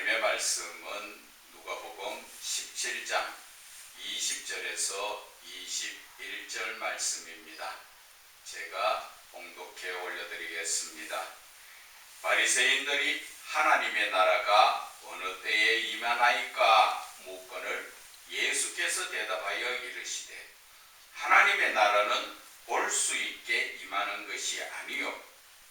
하나님의 말씀은 누가복음 17장 20절에서 21절 말씀입니다. 제가 봉독해 올려드리겠습니다. 바리새인들이 하나님의 나라가 어느 때에 임하나이까 묻거늘 예수께서 대답하여 이르시되 하나님의 나라는 볼 수 있게 임하는 것이 아니요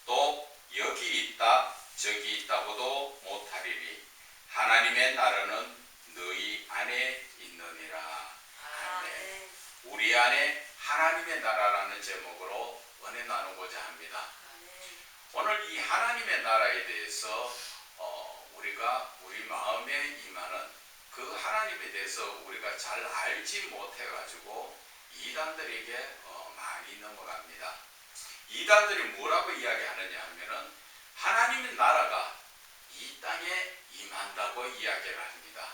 또 여기 있다 저기 있다고도 못하리니 하나님의 나라는 너희 안에 있느니라. 아멘. 우리 안에 하나님의 나라라는 제목으로 은혜 나누고자 합니다. 오늘 이 하나님의 나라에 대해서 우리가 우리 마음에 임하는 그 하나님에 대해서 우리가 잘 알지 못해가지고 이단들에게 많이 넘어갑니다. 이단들이 뭐라고 이야기하느냐 하면은 하나님의 나라가 이 땅에 임한다고 이야기를 합니다.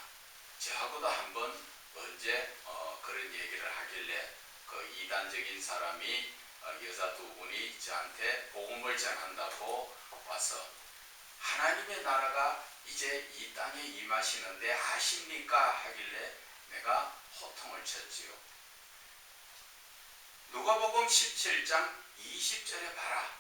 저하고도 한번 언제 그런 얘기를 하길래 그 이단적인 사람이 여자 두 분이 저한테 복음을 전한다고 와서 하나님의 나라가 이제 이 땅에 임하시는데 아십니까? 하길래 내가 호통을 쳤지요. 누가복음 17장 20절에 봐라.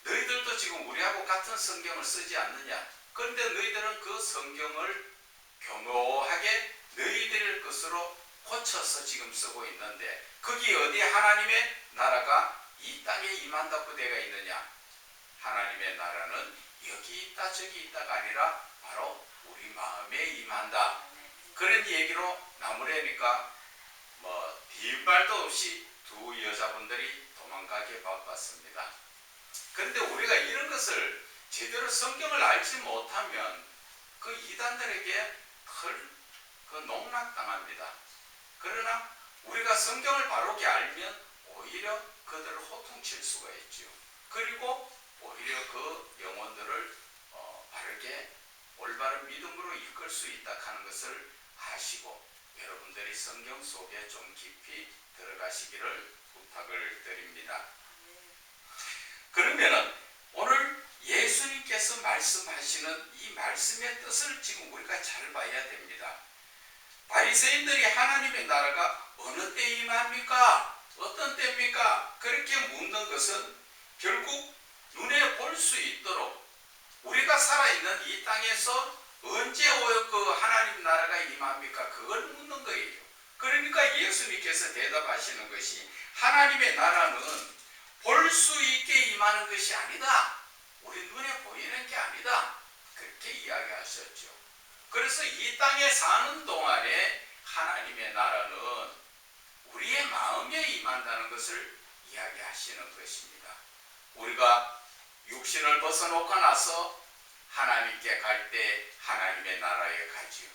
너희들도 지금 우리하고 같은 성경을 쓰지 않느냐? 그런데 너희들은 그 성경을 교묘하게 너희들 것으로 고쳐서 지금 쓰고 있는데 거기 어디 하나님의 나라가 이 땅에 임한다고 되어 있느냐? 하나님의 나라는 여기 있다 저기 있다가 아니라 바로 우리 마음에 임한다. 그런 얘기로 나무래니까 뒷말도 없이 두 여자분들이 도망가게 바빴습니다. 그런데 우리가 이런 것을 제대로 성경을 알지 못하면 그 이단들에게 농락당합니다. 그러나 우리가 성경을 바르게 알면 오히려 그들을 호통칠 수가 있죠. 그리고 오히려 그 영혼들을 바르게 올바른 믿음으로 이끌 수 있다 하는 것을 아시고 여러분들이 성경 속에 좀 깊이 들어가시기를 부탁을 드립니다. 그러면은 오늘 예수님께서 말씀하시는 이 말씀의 뜻을 지금 우리가 잘 봐야 됩니다. 바리새인들이 하나님의 나라가 어느 때 임합니까? 어떤 때입니까? 그렇게 묻는 것은 결국 눈에 볼 수 있도록 우리가 살아있는 이 땅에서 언제 그 하나님 나라가 임합니까? 그걸 묻는 거예요. 그러니까 예수님께서 대답하시는 것이 하나님의 나라는 볼 수 있게 임하는 것이 아니다. 우리 눈에 보이는 게 아니다. 그렇게 이야기하셨죠. 그래서 이 땅에 사는 동안에 하나님의 나라는 우리의 마음에 임한다는 것을 이야기하시는 것입니다. 우리가 육신을 벗어놓고 나서 하나님께 갈 때 하나님의 나라에 가지요.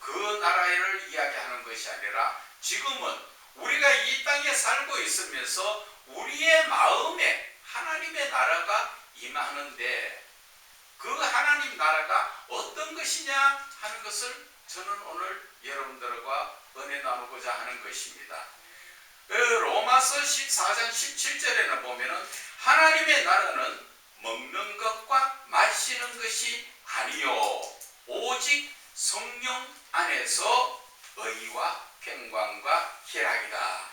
그 나라를 이야기하는 것이 아니라 지금은 우리가 이 땅에 살고 있으면서 우리의 마음에 하나님의 나라가 임하는데 그 하나님 나라가 어떤 것이냐 하는 것을 저는 오늘 여러분들과 은혜 나누고자 하는 것입니다. 로마서 14장 17절에는 보면은 하나님의 나라는 먹는 것과 마시는 것이 아니요 오직 성령 안에서 의와 평강과 희락이다.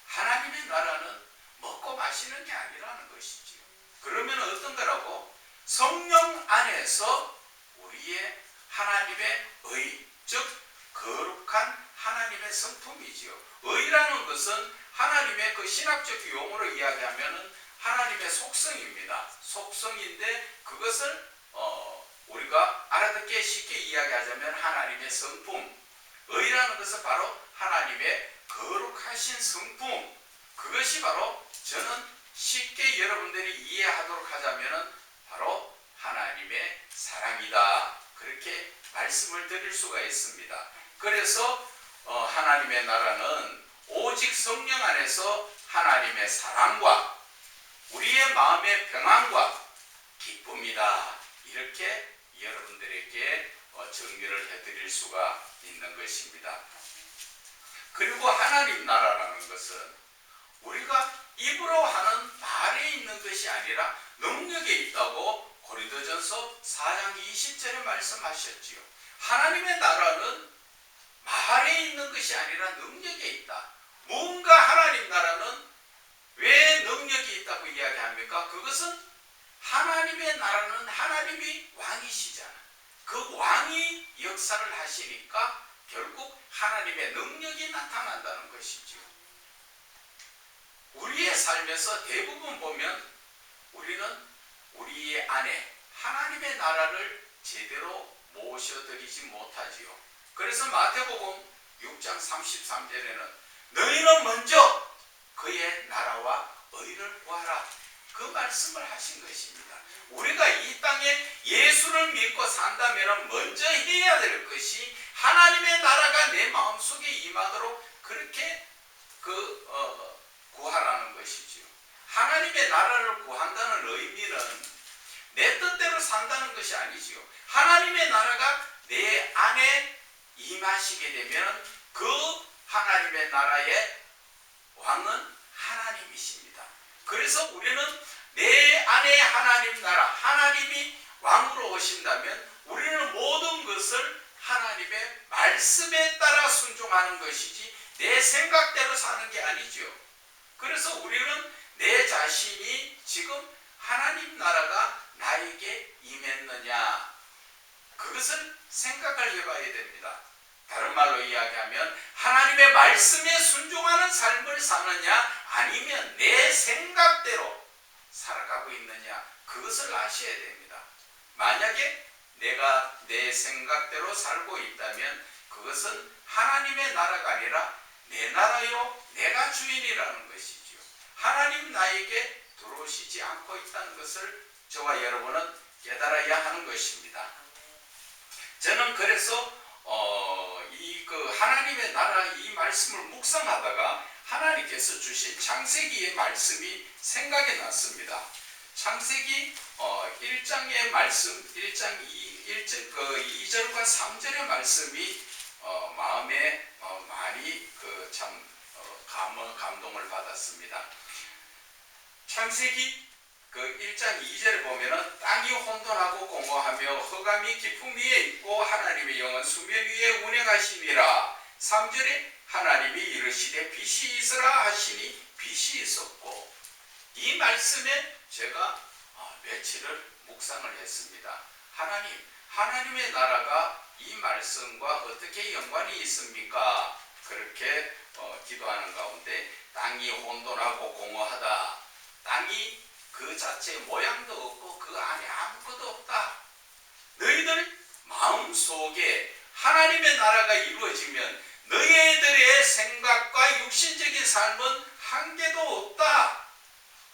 하나님의 나라는 먹고 마시는 게 아니라는 것이지요. 그러면 어떤 거라고? 성령 안에서 우리의 하나님의 의, 즉 거룩한 하나님의 성품이지요. 의라는 것은 하나님의 그 신학적 용어로 이야기하면 하나님의 속성입니다. 속성인데 그것을 우리가 알아듣기 쉽게 이야기하자면 하나님의 성품. 의라는 것은 바로 하나님의 거룩하신 성품. 그것이 바로 저는 쉽게 여러분들이 이해하도록 하자면 바로 하나님의 사랑이다. 그렇게 말씀을 드릴 수가 있습니다. 그래서 하나님의 나라는 오직 성령 안에서 하나님의 사랑과 우리의 마음의 평안과 기쁨이다. 이렇게 여러분들에게 정리를 해드릴 수가 있는 것입니다. 그리고 하나님 나라라는 것은 우리가 입으로 하는 말에 있는 것이 아니라 능력에 있다고 고린도전서 4장 20절에 말씀하셨지요. 하나님의 나라는 말에 있는 것이 아니라 능력에 있다. 뭔가 하나님 나라는 왜 능력이 있다고 이야기합니까? 그것은 하나님의 나라는 하나님이 왕이시잖아. 그 왕이 역사를 하시니까 결국 하나님의 능력이 나타난다는 것이죠. 우리의 삶에서 대부분 보면 우리는 우리 안에 하나님의 나라를 제대로 모셔드리지 못하지요. 그래서 마태복음 6장 33절에는 너희는 먼저 그의 나라와 의를 구하라, 그 말씀을 하신 것입니다. 우리가 이 땅에 예수를 믿고 산다면 먼저 해야 될 것이 하나님의 나라가 내 마음속에 임하도록 그렇게 구하라는 것이지요. 하나님의 나라를 구한다는 의미는 내 뜻대로 산다는 것이 아니지요. 하나님의 나라가 내 안에 임하시게 되면 그 하나님의 나라의 왕은 하나님이십니다. 그래서 우리는 내 안에 하나님 나라, 하나님이 왕으로 오신다면 우리는 모든 것을 하나님의 말씀에 따라 순종하는 것이지 내 생각대로 사는 게 아니죠. 그래서 우리는 내 자신이 지금 하나님 나라가 나에게 임했느냐, 그것을 생각을 해봐야 됩니다. 다른 말로 이야기하면 하나님의 말씀에 순종하는 삶을 사느냐, 아니면 내 생각대로 살아가고 있느냐, 그것을 아셔야 됩니다. 만약에 내가 내 생각대로 살고 있다면 그것은 하나님의 나라가 아니라 내 나라요 내가 주인이라는 것이죠. 하나님 나에게 들어오시지 않고 있다는 것을 저와 여러분은 깨달아야 하는 것입니다. 저는 그래서 하나님의 나라 이 말씀을 묵상하다가 하나님께서 주신 창세기의 말씀이 생각이 났습니다. 창세기 1장의 말씀, 1장 2절과 3절의 말씀이 마음에 많이 감동을 받았습니다. 창세기 1장 2절에 보면은 땅이 혼돈하고 공허하며 흑암이 깊음 위에 있고 하나님의 영은 수면 위에 운행하시니라. 3절에 하나님이 이르시되 빛이 있으라 하시니 빛이 있었고, 이 말씀에 제가 며칠을 묵상을 했습니다. 하나님의 나라가 이 말씀과 어떻게 연관이 있습니까? 그렇게 기도하는 가운데 땅이 혼돈하고 공허하다. 땅이 그 자체의 모양도 없고 그 안에 아무것도 없다. 너희들 마음속에 하나님의 나라가 이루어지면 너희들의 생각과 육신적인 삶은 한계도 없다.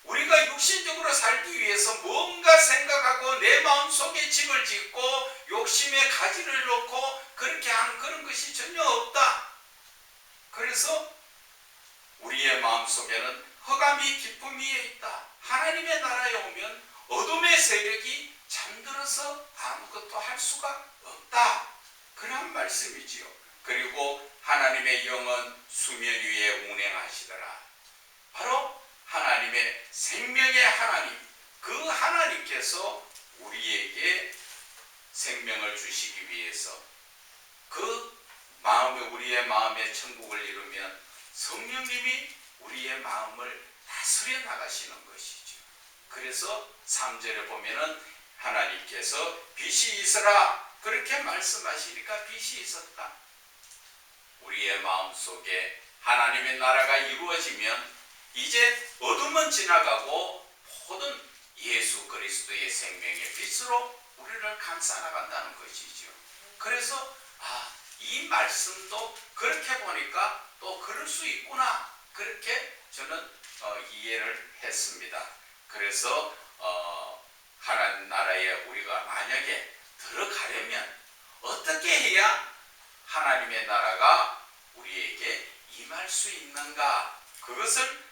우리가 육신적으로 살기 위해서 뭔가 생각하고 내 마음속에 집을 짓고 욕심에 가지를 놓고 그렇게 하는 그런 것이 전혀 없다. 그래서 우리의 마음속에는 흑암이 깊음 위에 있다. 하나님의 나라에 오면 어둠의 세력이 잠들어서 아무것도 할 수가 없다. 그런 말씀이지요. 그리고 하나님의 영은 수면 위에 운행하시더라. 바로 하나님의 생명의 하나님, 그 하나님께서 우리에게 생명을 주시기 위해서 우리의 마음에 천국을 이루면 성령님이 우리의 마음을 다스려 나가시는 것이죠. 그래서 3절에 보면은 하나님께서 빛이 있으라 그렇게 말씀하시니까 빛이 있었다. 우리의 마음속에 하나님의 나라가 이루어지면 이제 어둠은 지나가고 모든 예수 그리스도의 생명의 빛으로 우리를 감싸 나간다는 것이죠. 그래서 이 말씀도 그렇게 보니까 또 그럴 수 있구나, 그렇게 저는 이해를 했습니다. 그래서 하나님 나라에 우리가 만약에 들어가려면 어떻게 해야 하나님의 나라가 우리에게 임할 수 있는가, 그것을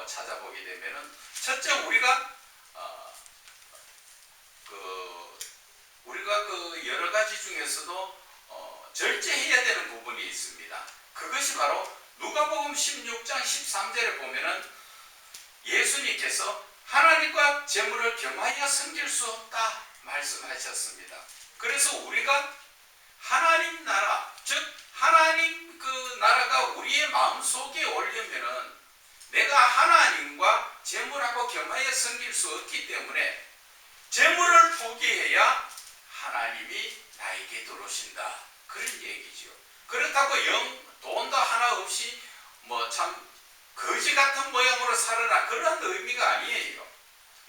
찾아보게 되면은 첫째 우리가 여러 가지 중에서도 절제해야 되는 부분이 있습니다. 그것이 바로 누가복음 16장 13절에 보면은 예수님께서 하나님과 재물을 겸하여 섬길 수 없다 말씀하셨습니다. 그래서 우리가 하나님 나라, 즉 하나님 그 나라가 우리의 마음속에 오려면은 내가 하나님과 재물하고 겸하여 섬길 수 없기 때문에 재물을 포기해야 하나님이 나에게 들어오신다, 그런 얘기죠. 그렇다고 돈도 하나 없이 뭐 참 거지 같은 모양으로 살아라, 그런 의미가 아니에요.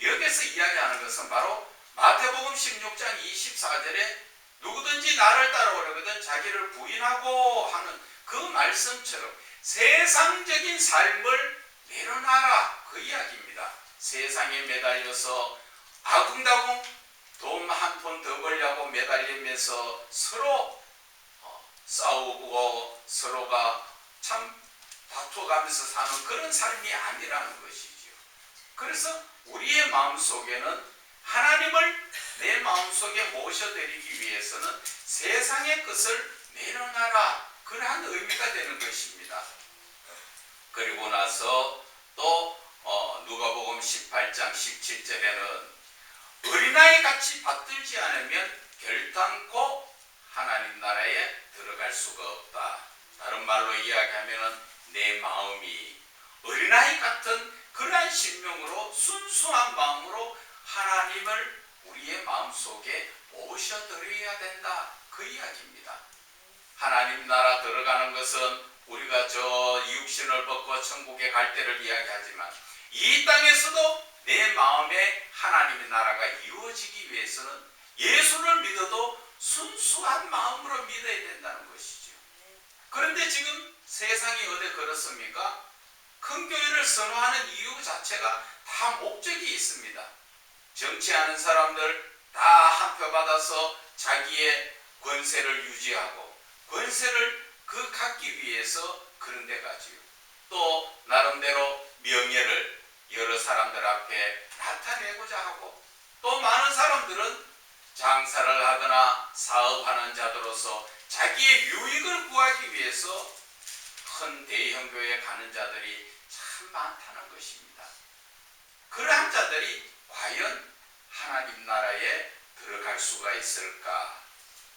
여기서 이야기하는 것은 바로 마태복음 16장 24절에 누구든지 나를 따라오려거든 자기를 부인하고 하는 그 말씀처럼 세상적인 삶을 내려놔라, 그 이야기입니다. 세상에 매달려서 아궁다궁 돈 한 푼 더 벌려고 매달리면서 서로 싸우고 서로가 참 다투어가면서 사는 그런 삶이 아니라는 것이죠. 그래서 우리의 마음속에는 하나님을 내 마음속에 모셔드리기 위해서는 세상의 것을 내려놔라, 그러한 의미가 되는 것입니다. 그리고 나서 또 누가복음 18장 17절에는 어린아이 같이 받들지 않으면 결단코 하나님 나라에 들어갈 수가 없다. 다른 말로 이야기하면 내 마음이 어린아이 같은 그러한 심령으로 순수한 마음으로 하나님을 우리의 마음속에 모셔드려야 된다, 그 이야기입니다. 하나님 나라 들어가는 것은 우리가 저 육신을 벗고 천국에 갈 때를 이야기하지만 이 땅에서도 내 마음에 하나님의 나라가 이루어지기 위해서는 예수를 믿어도 순수한 마음으로 믿어야 된다는 것이죠. 그런데 지금 세상이 어디 그렇습니까? 큰 교회를 선호하는 이유 자체가 다 목적이 있습니다. 정치하는 사람들 다 한 표 받아서 자기의 권세를 유지하고 권세를 갖기 위해서 그런 데 가지요. 또 나름대로 명예를 여러 사람들 앞에 나타내고자 하고, 또 많은 사람들은 장사를 하거나 사업하는 자들로서 자기의 유익을 구하기 위해서 큰 대형 교회에 가는 자들이 참 많다는 것입니다. 그러한 자들이 과연 하나님 나라에 들어갈 수가 있을까?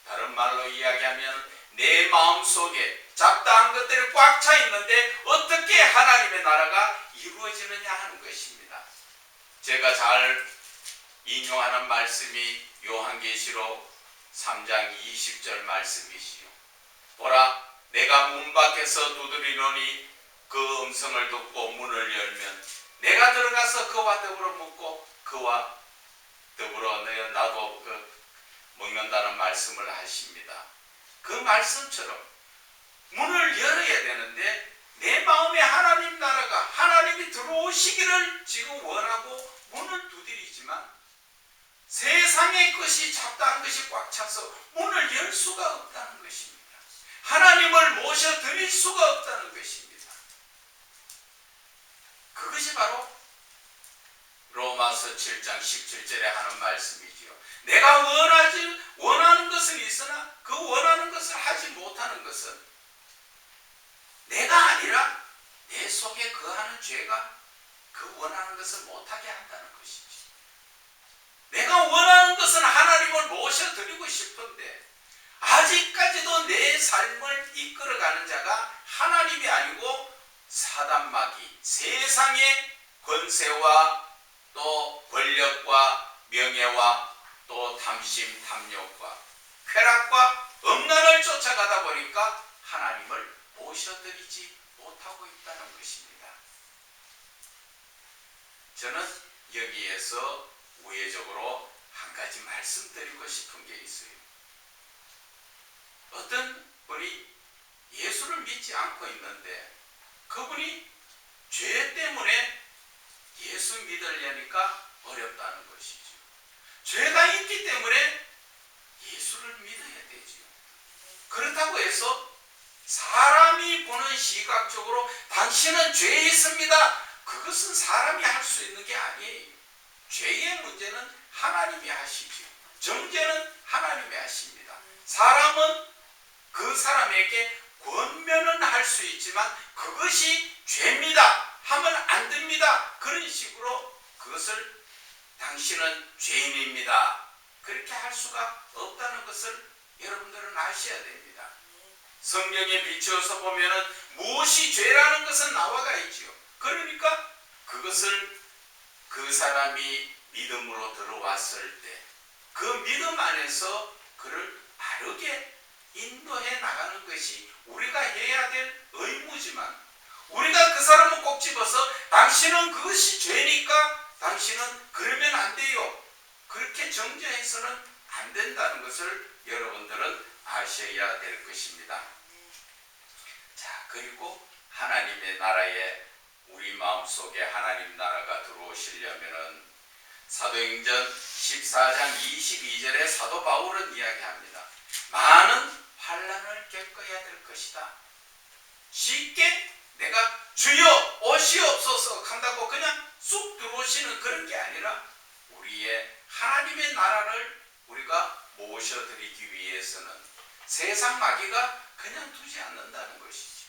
다른 말로 이야기하면 내 마음속에 잡다한 것들이 꽉 차 있는데 어떻게 하나님의 나라가 이루어지느냐 하는 것입니다. 제가 잘 인용하는 말씀이 요한계시록 3장 20절 말씀이시요. 보라, 내가 문 밖에서 두드리노니 그 음성을 듣고 문을 열면 내가 들어가서 그와 더불어 먹고 그와 더불어 나도 먹는다는 말씀을 하십니다. 그 말씀처럼 문을 열어야 되는데 내 마음에 하나님 나라가, 하나님이 들어오시기를 지금 원하고 문을 두드리지만 세상의 것이 잡다한 것이 꽉 차서 문을 열 수가 없다는 것입니다. 하나님을 모셔드릴 수가 없다는 것입니다. 그것이 바로 로마서 7장 17절에 하는 말씀이지요. 내가 원하는 것은 있으나 그 원하는 것을 하지 못하는 것은 내가 아니라 내 속에 거하는 죄가 그 원하는 것을 못하게 한다는 것이지. 내가 원하는 것은 하나님을 모셔드리고 싶은데 아직까지도 내 삶을 이끌어가는 자가 하나님이 아니고 사단마귀, 세상의 권세와 또 권력과 명예와 또 탐심, 탐욕과 쾌락과 음란을 쫓아가다 보니까 하나님을 모셔드리지 못하고 있다는 것입니다. 저는 여기에서 우회적으로 한 가지 말씀드리고 싶은 게 있어요. 어떤 분이 예수를 믿지 않고 있는데 그분이 죄 때문에 예수 믿으려니까 어렵다는 것이죠. 죄가 있기 때문에 예수를 믿어야 되죠. 그렇다고 해서 사람이 보는 시각적으로 당신은 죄에 있습니다, 그것은 사람이 할 수 있는 게 아니에요. 죄의 문제는 하나님이 하시죠. 정죄는 하나님이 하십니다. 사람은 그 사람에게 권면은 할 수 있지만 그것이 죄입니다, 하면 안 됩니다, 그런 식으로 그것을 당신은 죄인입니다, 그렇게 할 수가 없다는 것을 여러분들은 아셔야 됩니다. 성경에 비추어서 보면은 무엇이 죄라는 것은 나와가 있지요. 그러니까 그것을 그 사람이 믿음으로 들어왔을 때 그 믿음 안에서 그를 바르게 인도해 나가는 것이 우리가 해야 될 의무지만, 우리가 그 사람을 꼭 집어서 당신은 그것이 죄니까 당신은 그러면 안 돼요, 그렇게 정죄해서는 안 된다는 것을 여러분들은 아셔야 될 것입니다. 자, 그리고 하나님의 나라에 우리 마음속에 하나님 나라가 들어오시려면은 사도행전 14장 22절에 사도 바울은 이야기합니다. 많은 환난을 겪어야 될 것이다. 쉽게 내가 주여 오시옵소서 한다고 그냥 쑥 들어오시는 그런 게 아니라 우리의 하나님의 나라를 우리가 모셔드리기 위해서는 세상 마귀가 그냥 두지 않는다는 것이죠.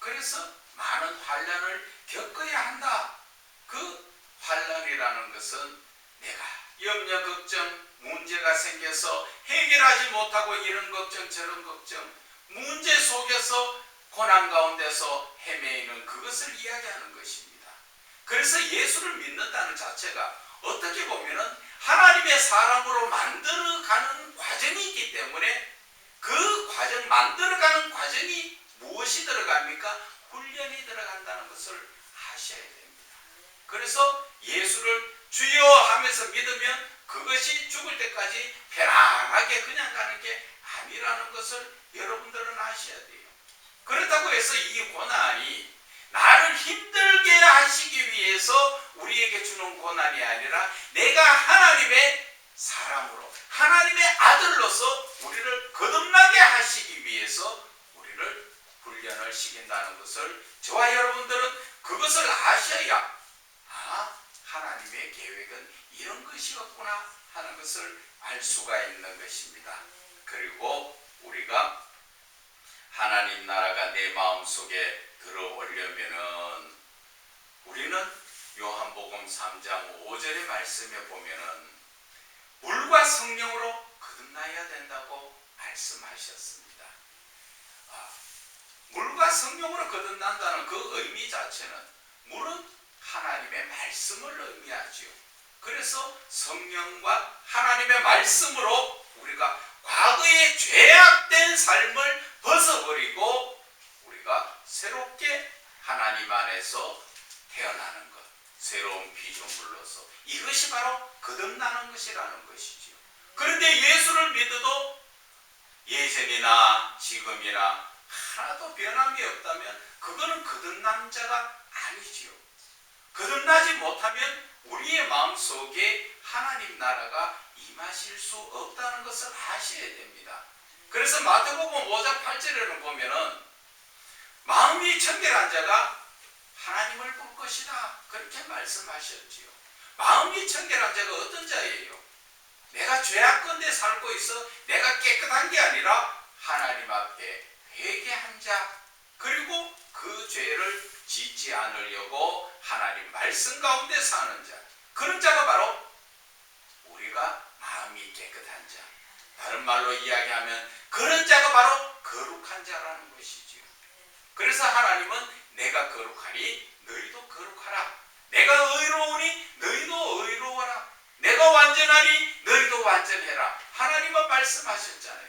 그래서 많은 환난을 겪어야 한다. 그 환난이라는 것은 내가 염려, 걱정, 문제가 생겨서 해결하지 못하고 이런 걱정 저런 걱정, 문제 속에서 고난 가운데서 헤매이는 그것을 이야기하는 것입니다. 그래서 예수를 믿는다는 자체가 어떻게 보면은 하나님의 사람으로 만들어가는 과정이 있기 때문에 그 과정, 만들어가는 과정이 무엇이 들어갑니까? 훈련이 들어간다는 것을 아셔야 됩니다. 그래서 예수를 주여 하면서 믿으면 그것이 죽을 때까지 편안하게 그냥 가는 게 아니라는 것을 여러분들은 아셔야 돼요. 그렇다고 해서 이 고난이 나를 힘들게 하시기 위해서 우리에게 주는 고난이 아니라 내가 하나님의 사람으로, 하나님의 아들로서 우리를 거듭나게 하시기 위해서 우리를 훈련을 시킨다는 것을 저와 여러분들은 그것을 아셔야 하나님의 계획은 이런 것이었구나 하는 것을 알 수가 있는 것입니다. 그리고 우리가 하나님 나라가 내 마음속에 들어오려면은 우리는 요한복음 3장 5절의 말씀에 보면은 물과 성령으로 거듭나야 된다고 말씀하셨습니다. 물과 성령으로 거듭난다는 그 의미 자체는 물은 하나님의 말씀을 의미하지요. 그래서 성령과 하나님의 말씀으로 우리가 과거의 죄악된 삶을 벗어버리고 우리가 새롭게 하나님 안에서 태어나는 것, 새로운 피조물로서 이것이 바로 거듭나는 것이라는 것이지요. 그런데 예수를 믿어도 예전이나 지금이나 하나도 변함이 없다면 그거는 거듭난 자가 아니지요. 거듭나지 못하면 우리의 마음속에 하나님 나라가 임하실 수 없다는 것을 아셔야 됩니다. 그래서 마태복음 5장 8절에는 보면은 마음이 청결한 자가 하나님을 볼 것이다 그렇게 말씀하셨지요. 마음이 청결한 자가 어떤 자예요? 내가 죄악건데 살고 있어 내가 깨끗한 게 아니라 하나님 앞에 회개한 자, 그리고 그 죄를 짓지 않으려고 하나님 말씀 가운데 사는 자, 그런 자가 바로 우리가 마음이 깨끗한 자, 다른 말로 이야기하면 그런 자가 바로 거룩한 자라는 것이지요. 그래서 하나님은 내가 거룩하니 너희도 거룩하라, 내가 의로우니 너희도 의로워라, 내가 완전하니 너희도 완전해라, 하나님은 말씀하셨잖아요.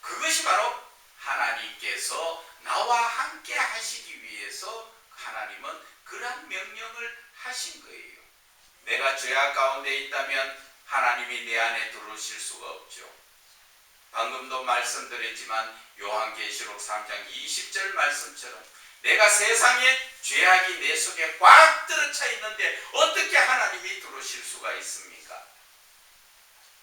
그것이 바로 하나님께서 나와 함께 하시기 위해서 하나님은 그러한 명령을 하신 거예요. 내가 죄악 가운데 있다면 하나님이 내 안에 들어오실 수가 없죠. 방금도 말씀드렸지만 요한계시록 3장 20절 말씀처럼 내가 세상에 죄악이 내 속에 꽉 들어차 있는데 어떻게 하나님이 들어오실 수가 있습니까?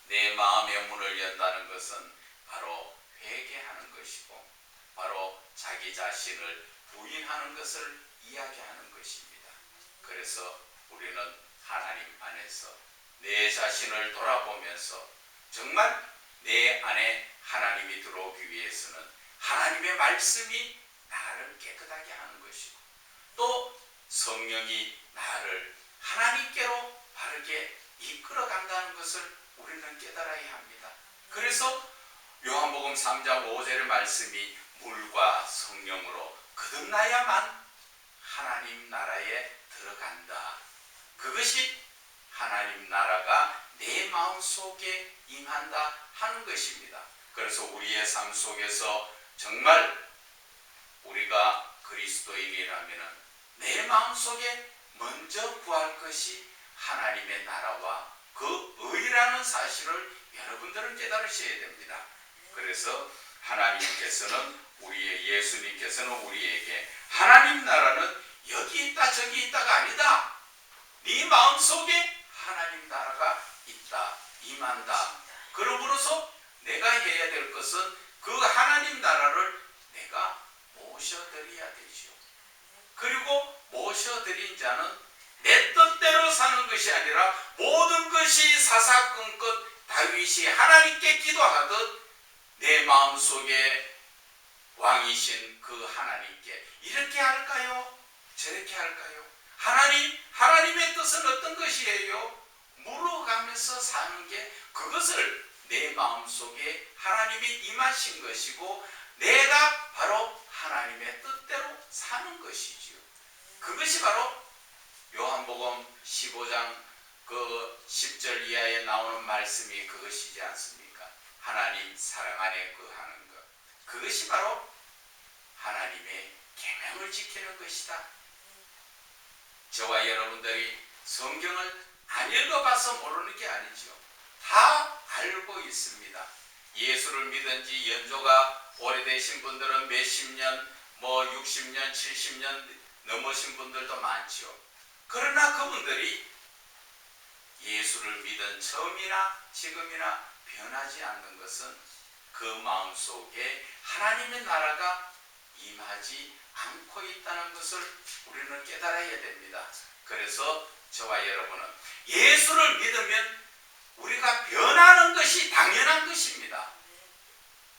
내 마음의 문을 연다는 것은 바로 회개하는 것이고 바로 자기 자신을 부인하는 것을 이야기하는 것입니다. 그래서 우리는 하나님 안에서 내 자신을 돌아보면서 정말 내 안에 하나님이 들어오기 위해서는 하나님의 말씀이 나를 깨끗하게 하는 것이고 또 성령이 나를 하나님께로 바르게 이끌어 간다는 것을 우리는 깨달아야 합니다. 그래서 요한복음 3장 5절의 말씀이 물과 성령으로 거듭나야만 하나님 나라에 들어간다. 그것이 하나님 나라가 내 마음속에 임한다 하는 것입니다. 그래서 우리의 삶 속에서 정말 우리가 그리스도인이라면 내 마음속에 먼저 구할 것이 하나님의 나라와 그 의라는 사실을 여러분들은 깨달으셔야 됩니다. 그래서 하나님께서는 예수님께서는 우리에게 하나님 나라는 여기 있다 저기 있다가 아니다. 네 마음속에 하나님 나라가 있다, 임한다. 그러므로서 내가 해야 될 것은 그 하나님 나라를 내가 모셔드려야 되죠. 그리고 모셔드린 자는 내 뜻대로 사는 것이 아니라 모든 것이 사사건건 다윗이 하나님께 기도하듯 내 마음속에 왕이신 그 하나님께 이렇게 할까요? 저렇게 할까요? 하나님의 뜻은 어떤 것이에요? 물어가면서 사는 게 그것을 내 마음속에 하나님이 임하신 것이고 내가 바로 하나님의 뜻대로 사는 것이지요. 그것이 바로 요한복음 15장 그 10절 이하에 나오는 말씀이 그것이지 않습니까? 하나님 사랑 안에 거하는 것. 그것이 바로 하나님의 계명을 지키는 것이다. 저와 여러분들이 성경을 안 읽어봐서 모르는 게 아니죠. 다 알고 있습니다. 예수를 믿은 지 연조가 오래되신 분들은 몇십 년, 60년, 70년 넘으신 분들도 많죠. 그러나 그분들이 예수를 믿은 처음이나 지금이나 변하지 않는 것은 그 마음속에 하나님의 나라가 임하지 않고 있다는 것을 우리는 깨달아야 됩니다. 그래서 저와 여러분은 예수를 믿으면 우리가 변하는 것이 당연한 것입니다.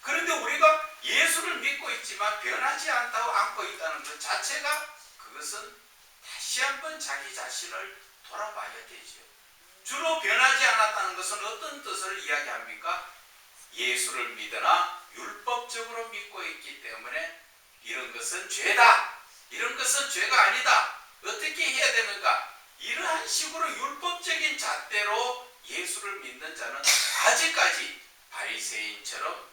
그런데 우리가 예수를 믿고 있지만 변하지 않고 있다는 것 자체가 그것은 다시 한번 자기 자신을 돌아봐야 되죠. 주로 변하지 않았다는 것은 어떤 뜻을 이야기합니까? 예수를 믿으나 율법적으로 믿고 있기 때문에 이런 것은 죄다. 이런 것은 죄가 아니다. 어떻게 해야 되는가? 이러한 식으로 율법적인 잣대로 예수를 믿는 자는 아직까지 바리새인처럼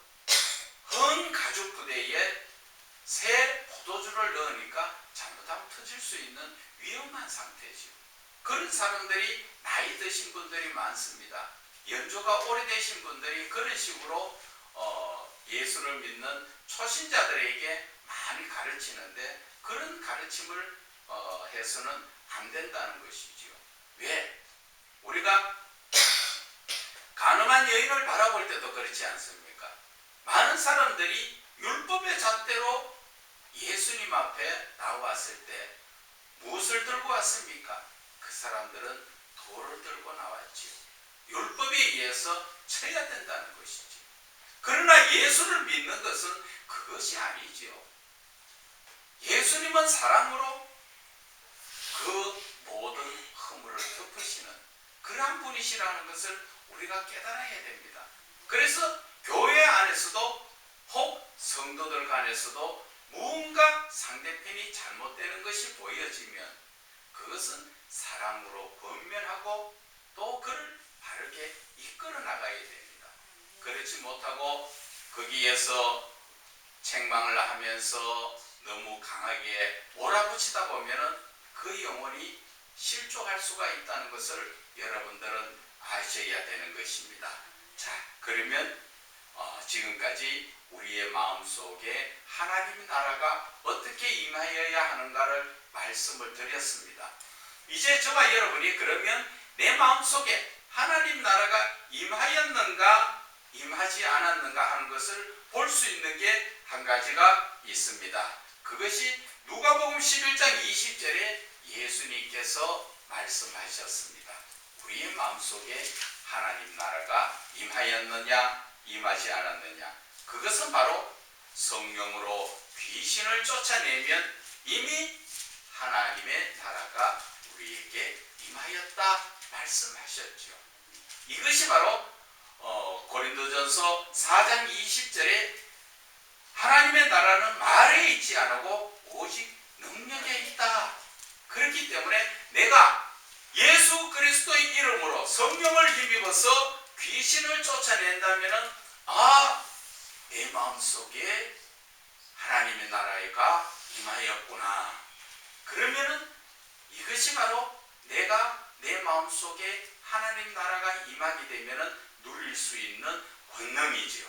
헌 가죽 부대에 새 포도주를 넣으니까 잘못하면 터질 수 있는 위험한 상태죠. 그런 사람들이 나이 드신 분들이 많습니다. 연조가 오래되신 분들이 그런 식으로 예수를 믿는 초신자들에게 많이 가르치는데 그런 가르침을 해서는 안 된다는 것이죠. 왜? 우리가 가늠한 여인을 바라볼 때도 그렇지 않습니까? 많은 사람들이 율법의 잣대로 예수님 앞에 나왔을 때 무엇을 들고 왔습니까? 그 사람들은 돌을 들고 나왔지요. 율법에 의해서 쳐야 된다는 것이죠. 그러나 예수를 믿는 것은 그것이 아니지요. 예수님은 사랑으로 그 모든 허물을 덮으시는 그러한 분이시라는 것을 우리가 깨달아야 됩니다. 그래서 교회 안에서도 혹 성도들 간에서도 무언가 상대편이 잘못되는 것이 보여지면 그것은 사랑으로 권면하고 또 그를 바르게 이끌어 나가야 됩니다. 그렇지 못하고 거기에서 책망을 하면서 너무 강하게 몰아붙이다 보면은 그 영혼이 실족할 수가 있다는 것을 여러분들은 아셔야 되는 것입니다. 자, 그러면 지금까지 우리의 마음속에 하나님의 나라가 어떻게 임하여야 하는가를 말씀을 드렸습니다. 이제 저와 여러분이 그러면 내 마음속에 하나님 나라가 임하였는가 임하지 않았는가 하는 것을 볼 수 있는 게 한 가지가 있습니다. 그것이 누가복음 11장 20절에 예수님께서 말씀하셨습니다. 우리의 마음속에 하나님 나라가 임하였느냐 임하지 않았느냐, 그것은 바로 성령으로 귀신을 쫓아내면 이미 하나님의 나라가 우리에게 임하였다 말씀하셨죠. 이것이 바로 고린도전서 4장 20절에 하나님의 나라는 말에 있지 않고 오직 능력에 있다. 그렇기 때문에 내가 예수 그리스도의 이름으로 성령을 힘입어서 귀신을 쫓아낸다면 내 마음속에 하나님의 나라가 임하였구나. 그러면은 이것이 바로 내가 내 마음속에 하나님 나라가 임하게 되면은 누릴 수 있는 권능이지요.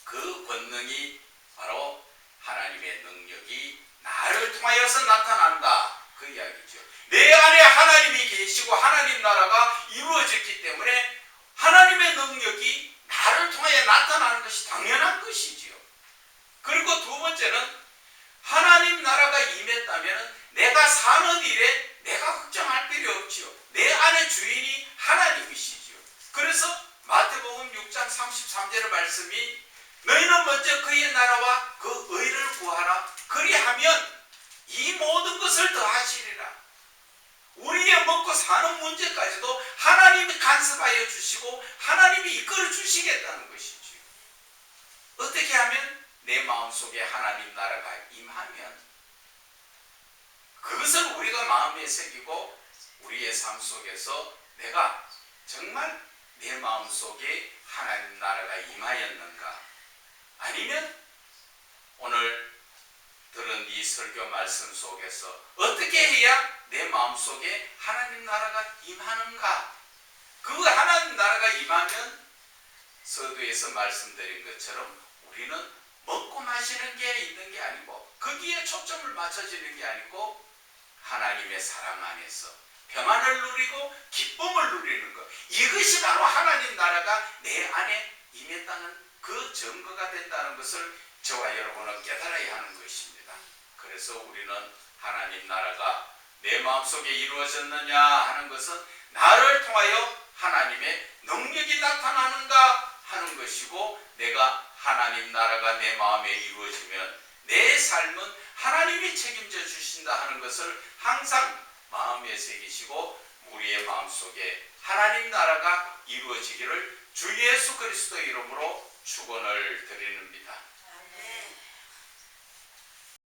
그 권능이 바로 하나님의 능력이 나를 통하여서 나타난다. 그 이야기죠. 내 안에 하나님이 계시고 하나님 나라가 이루어졌기 때문에 하나님의 능력이 나를 통하여 나타나는 것이 당연한 것이지요. 그리고 두 번째는 하나님 나라가 임했다면 내가 사는 일에 내가 걱정할 필요 없지요. 내 안에 주인이 하나님이시지요. 그래서 마태복음 6장 33절의 말씀이 너희는 먼저 그의 나라와 그 의를 구하라. 그리하면 이 모든 것을 더하시리라. 우리의 먹고 사는 문제까지도 하나님이 간섭하여 주시고 하나님이 이끌어 주시겠다는 것이지요. 어떻게 하면 내 마음속에 하나님 나라가 임하면 그것을 우리가 마음에 새기고 우리의 삶 속에서 내가 정말 내 마음속에 하나님 나라가 임하였는가? 아니면 오늘 들은 이 설교 말씀 속에서 어떻게 해야 내 마음속에 하나님 나라가 임하는가? 그 하나님 나라가 임하면 서두에서 말씀드린 것처럼 우리는 먹고 마시는 게 있는 게 아니고 거기에 초점을 맞춰지는 게 아니고 하나님의 사랑 안에서 평안을 누리고 기쁨을 누리는 것, 이것이 바로 하나님 나라가 내 안에 임했다는 그 증거가 된다는 것을 저와 여러분은 깨달아야 하는 것입니다. 그래서 우리는 하나님 나라가 내 마음속에 이루어졌느냐 하는 것은 나를 통하여 하나님의 능력이 나타나는가 하는 것이고, 내가 하나님 나라가 내 마음에 이루어지면 내 삶은 하나님이 책임져 주신다 하는 것을 항상 마음에 새기시고 우리의 마음속에 하나님 나라가 이루어지기를 주 예수 그리스도 이름으로 축원을 드립니다.